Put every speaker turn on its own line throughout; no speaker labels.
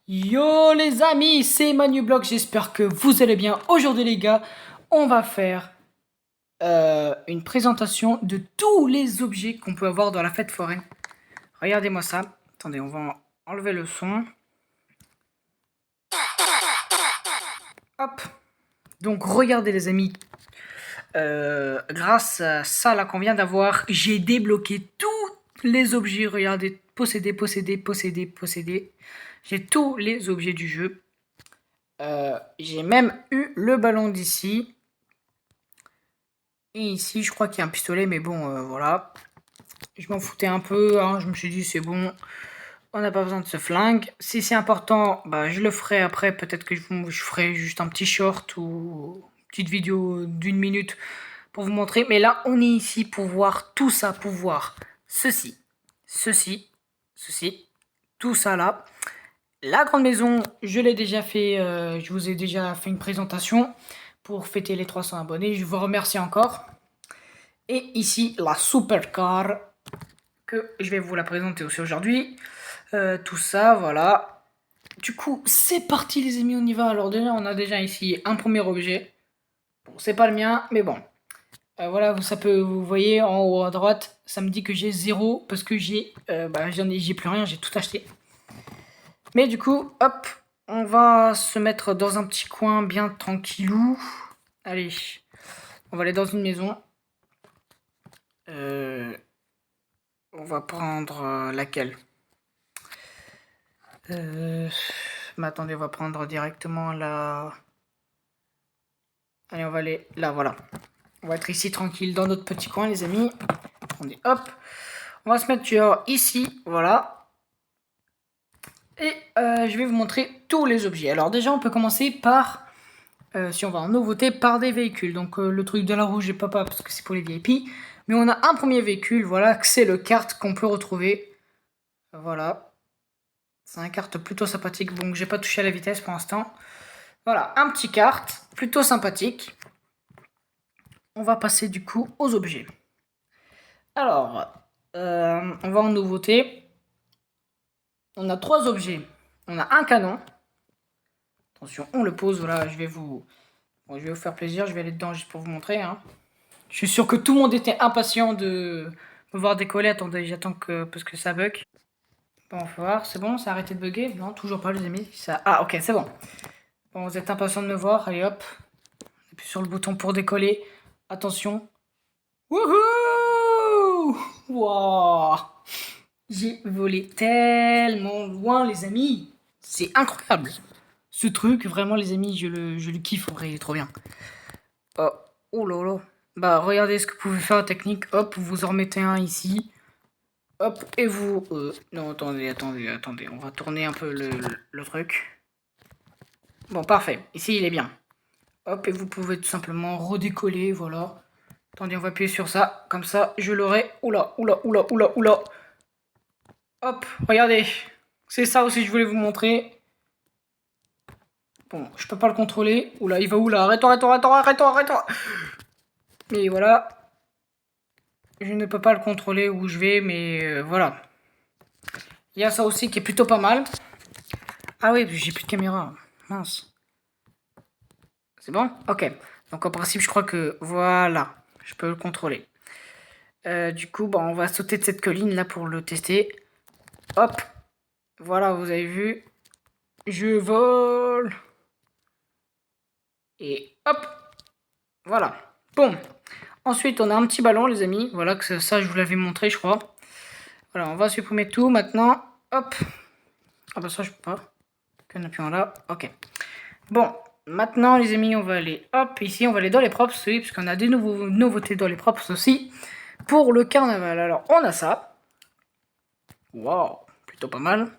Yo les amis, c'est Manublock, j'espère que vous allez bien. Aujourd'hui les gars, on va faire une présentation de tous les objets qu'on peut avoir dans la fête foraine. Regardez-moi ça. Attendez, on va enlever le son. Hop. Donc regardez les amis, grâce à ça là qu'on vient d'avoir, j'ai débloqué tous les objets. Regardez, posséder, posséder, posséder, posséder. J'ai tous les objets du jeu. J'ai même eu le ballon d'ici. Et ici, je crois qu'il y a un pistolet, mais bon, voilà. Je m'en foutais un peu, hein, je me suis dit, c'est bon, on n'a pas besoin de ce flingue. Si c'est important, bah, je le ferai après. Peut-être que je ferai juste un petit short ou une petite vidéo d'une minute pour vous montrer. Mais là, on est ici pour voir tout ça, pour voir ceci, ceci, ceci, tout ça là. La grande maison, je l'ai déjà fait, je vous ai déjà fait une présentation pour fêter les 300 abonnés. Je vous remercie encore. Et ici, la supercar, que je vais vous la présenter aussi aujourd'hui. Tout ça, voilà. Du coup, c'est parti les amis, on y va. Alors déjà, on a déjà ici un premier objet. Bon, c'est pas le mien, mais bon. Voilà, vous voyez en haut à droite, ça me dit que j'ai 0 parce que j'ai plus rien, j'ai tout acheté. Mais du coup, hop, on va se mettre dans un petit coin bien tranquillou. Allez, on va aller dans une maison. On va prendre laquelle Mais attendez, on va prendre directement la... Allez, on va aller là, voilà. On va être ici tranquille dans notre petit coin, les amis. Attendez, hop. On va se mettre genre ici, voilà. Et je vais vous montrer tous les objets. Alors déjà, on peut commencer par... si on va en nouveauté, par des véhicules. Donc le truc de la rouge, j'ai pas parce que c'est pour les VIP. Mais on a un premier véhicule, voilà, c'est le kart qu'on peut retrouver. Voilà. C'est un kart plutôt sympathique. Bon, j'ai pas touché à la vitesse pour l'instant. Voilà, un petit kart plutôt sympathique. On va passer du coup aux objets. Alors, on va en nouveauté. On a 3 objets. On a un canon. Attention, on le pose. Voilà, je vais vous faire plaisir. Je vais aller dedans juste pour vous montrer. Hein. Je suis sûr que tout le monde était impatient de me voir décoller. Attendez, j'attends parce que ça bug. Bon, on va voir. C'est bon, ça a arrêté de bugger? Non, toujours pas, les amis. Ça... Ah, ok, c'est bon. Bon, vous êtes impatient de me voir. Allez, hop. Appuie sur le bouton pour décoller. Attention. Wouhou! Wow! J'ai volé tellement loin, les amis. C'est incroyable. Ce truc, vraiment, les amis, je le kiffe. En vrai, il est trop bien. Oh, oh là là. Bah, regardez ce que vous pouvez faire en technique. Hop, vous en remettez un ici. Hop, et vous... non, attendez. On va tourner un peu le truc. Bon, parfait. Ici, il est bien. Hop, et vous pouvez tout simplement redécoller, voilà. Attendez, on va appuyer sur ça. Comme ça, je l'aurai. Oula. Hop, regardez. C'est ça aussi que je voulais vous montrer. Bon, je peux pas le contrôler. Oula, il va où là? Arrête-toi. Mais voilà. Je ne peux pas le contrôler où je vais, mais voilà. Il y a ça aussi qui est plutôt pas mal. Ah oui, j'ai plus de caméra. Mince. C'est bon? Ok. Donc en principe, je crois que voilà. Je peux le contrôler. Du coup, on va sauter de cette colline là pour le tester. Hop. Voilà, vous avez vu. Je vole. Et hop. Voilà. Bon. Ensuite, on a un petit ballon, les amis. Voilà, que ça, je vous l'avais montré, je crois. Voilà, on va supprimer tout maintenant. Hop. Ah bah ça, je peux pas. Qu'en appuyant là. Ok. Bon. Maintenant, les amis, on va aller, hop, ici, on va aller dans les props, oui, parce qu'on a des nouveautés dans les props aussi, pour le carnaval. Alors, on a ça. Waouh, plutôt pas mal.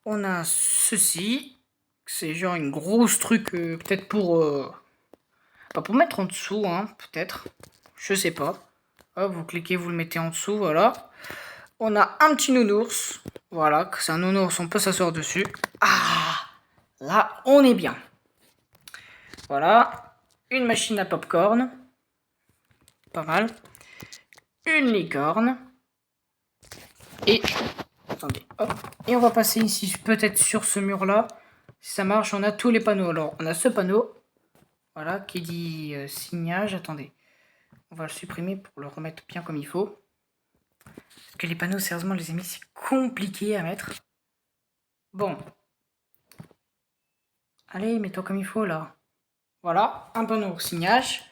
On a ceci. C'est genre une grosse truc, peut-être pour... pas pour mettre en dessous, hein, peut-être. Je sais pas. Hop, vous cliquez, vous le mettez en dessous, voilà. On a un petit nounours. Voilà, c'est un nounours, on peut s'asseoir dessus. Ah, là, on est bien. Voilà, une machine à popcorn. Pas mal. Une licorne. Et Attendez, hop. Et on va passer ici, peut-être sur ce mur-là. Si ça marche, on a tous les panneaux. Alors, on a ce panneau. Voilà, qui dit signage. Attendez. On va le supprimer pour le remettre bien comme il faut. Parce que les panneaux, sérieusement, les amis, c'est compliqué à mettre. Bon. Allez, mets-toi comme il faut, là. Voilà, un panneau signage.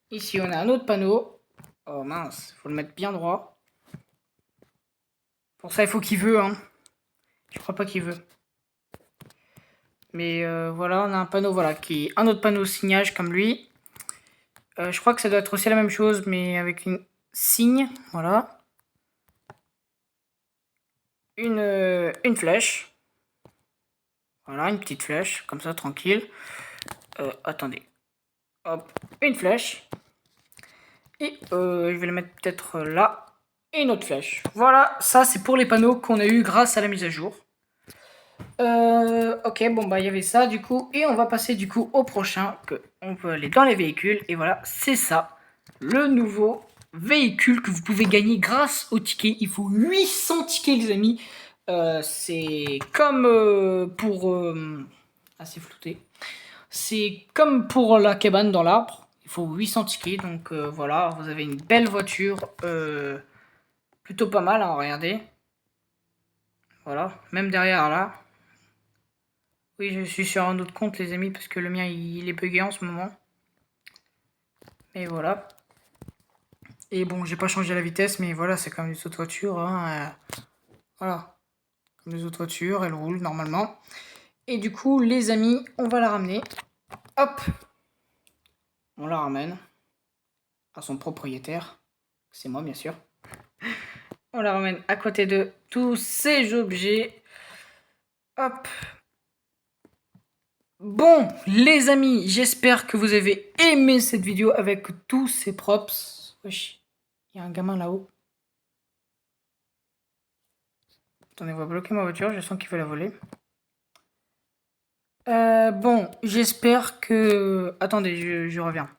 Ici, on a un autre panneau. Oh mince, faut le mettre bien droit. Pour ça, il faut qu'il veut, hein. Je crois pas qu'il veut. Mais voilà, on a un panneau, voilà, qui est un autre panneau signage comme lui. Je crois que ça doit être aussi la même chose, mais avec une signe, voilà. Une flèche. Voilà, une petite flèche, comme ça, tranquille. Attendez. Hop, une flèche. Et je vais le mettre peut-être là. Et une autre flèche. Voilà, ça c'est pour les panneaux qu'on a eu grâce à la mise à jour. Ok, bon bah il y avait ça du coup. Et on va passer du coup au prochain. On peut aller dans les véhicules. Et voilà, c'est ça. Le nouveau véhicule que vous pouvez gagner grâce au ticket. Il faut 800 tickets les amis. C'est comme pour... assez flouté. C'est comme pour la cabane dans l'arbre. Il faut 800 tickets. Donc voilà, vous avez une belle voiture. Plutôt pas mal, hein, regardez. Voilà, même derrière là. Oui, je suis sur un autre compte, les amis, parce que le mien, il est bugué en ce moment. Et voilà. Et bon, j'ai pas changé la vitesse, mais voilà, c'est comme les autres voitures. Hein. Voilà. Comme les autres voitures, elles roulent normalement. Et du coup, les amis, on va la ramener. Hop. On la ramène à son propriétaire. C'est moi, bien sûr. On la ramène à côté de tous ces objets. Hop. Bon, les amis, j'espère que vous avez aimé cette vidéo avec tous ces props. Wesh, il y a un gamin là-haut. Attendez, on va bloquer ma voiture, je sens qu'il veut la voler. Bon, j'espère que... Attendez, je reviens.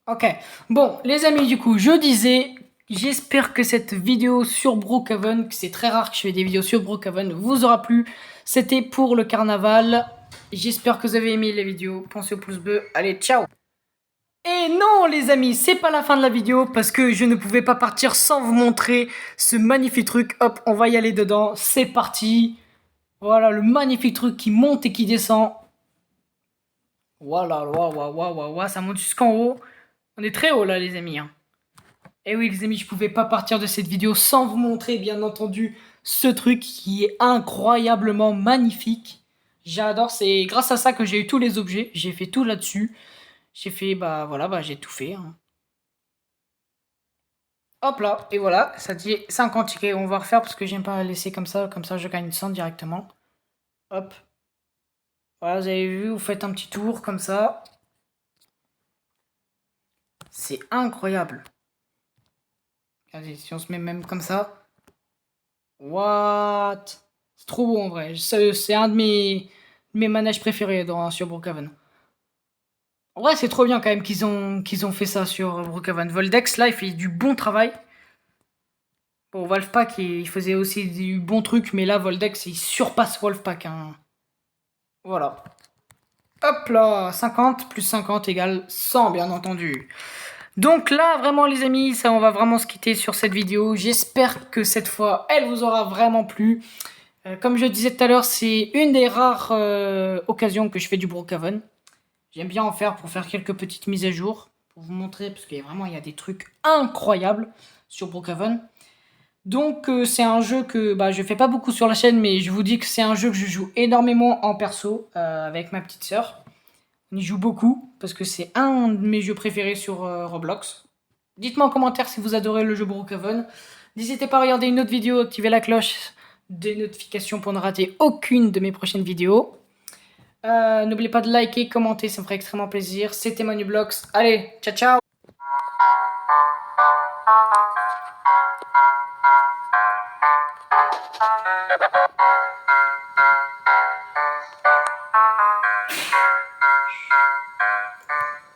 Ok, bon, les amis, du coup, je disais... J'espère que cette vidéo sur Brookhaven, que c'est très rare que je fais des vidéos sur Brookhaven, vous aura plu. C'était pour le carnaval. J'espère que vous avez aimé la vidéo. Pensez au pouce bleu. Allez, ciao! Et non les amis, c'est pas la fin de la vidéo parce que je ne pouvais pas partir sans vous montrer ce magnifique truc. Hop, on va y aller dedans, c'est parti. Voilà le magnifique truc qui monte et qui descend. Voilà, ça monte jusqu'en haut. On est très haut là les amis. Hein. Et oui les amis, je pouvais pas partir de cette vidéo sans vous montrer bien entendu ce truc qui est incroyablement magnifique. J'adore, c'est grâce à ça que j'ai eu tous les objets, j'ai fait tout là-dessus. J'ai fait, bah voilà, bah j'ai tout fait. Hein. Hop là, et voilà, ça dit 50 tickets. On va refaire parce que j'aime pas laisser comme ça je gagne 100 directement. Hop. Voilà, vous avez vu, vous faites un petit tour comme ça. C'est incroyable. Regardez, si on se met même comme ça. What? C'est trop beau en vrai. C'est un de mes manèges préférés sur Brookhaven. En vrai, c'est trop bien quand même qu'ils ont fait ça sur Brookhaven. Voldex, là, il fait du bon travail. Bon, Wolfpack, il faisait aussi du bon truc, mais là, Voldex, il surpasse Wolfpack. Hein. Voilà. Hop là, 50 plus 50 égale 100, bien entendu. Donc là, vraiment, les amis, ça, on va vraiment se quitter sur cette vidéo. J'espère que cette fois, elle vous aura vraiment plu. Comme je disais tout à l'heure, c'est une des rares occasions que je fais du Brookhaven. J'aime bien en faire pour faire quelques petites mises à jour. Pour vous montrer, parce qu'il y a vraiment, il y a des trucs incroyables sur Brookhaven. Donc c'est un jeu que je fais pas beaucoup sur la chaîne, mais je vous dis que c'est un jeu que je joue énormément en perso avec ma petite sœur. On y joue beaucoup parce que c'est un de mes jeux préférés sur Roblox. Dites-moi en commentaire si vous adorez le jeu Brookhaven. N'hésitez pas à regarder une autre vidéo, activer la cloche des notifications pour ne rater aucune de mes prochaines vidéos. N'oubliez pas de liker, commenter, ça me ferait extrêmement plaisir. C'était Manublox. Allez, ciao ciao.